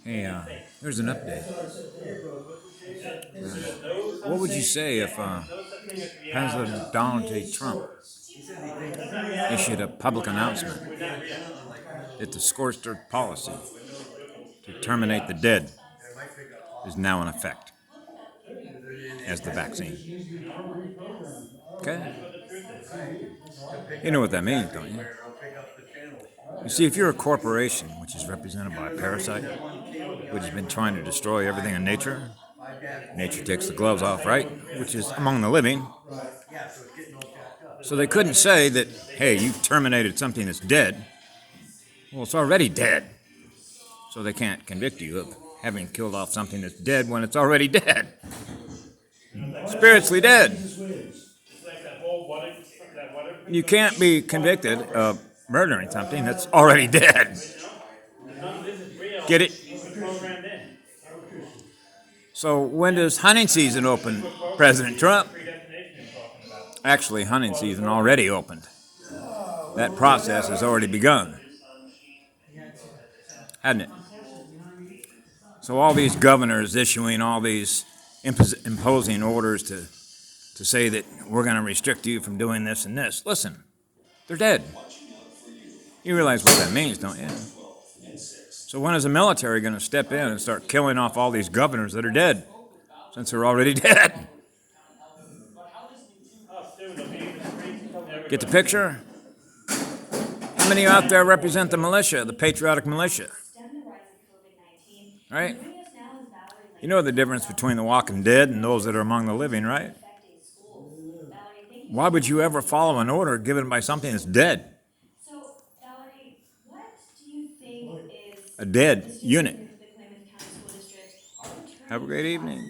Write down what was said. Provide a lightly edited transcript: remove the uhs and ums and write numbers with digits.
Hey, here's an update. What would you say if President Donald J. Trump issued a public announcement that the scorched earth policy to terminate the dead is now in effect as the vaccine? Okay? You know what that means, don't you? You see, if you're a corporation which is represented by a parasite, which has been trying to destroy everything in nature, nature takes the gloves off, right? Which is among the living. So they couldn't say that, hey, you terminated something that's dead. Well, it's already dead. So they can't convict you of having killed off something that's dead when it's already dead. Spiritually dead. You can't be convicted of murdering something that's already dead. Get it? So when does hunting season open, President Trump? Actually, hunting season already opened. That process has already begun, hasn't it? So all these governors issuing all these imposing orders to say that we're going to restrict you from doing this and this. Listen, they're dead. You realize what that means, don't you? So when is the military going to step in and start killing off all these governors that are dead, since they're already dead? Get the picture? How many out there represent the militia, the patriotic militia? Right? You know the difference between the walking dead and those that are among the living, right? Why would you ever follow an order given by something that's dead? A dead unit. Have a great evening.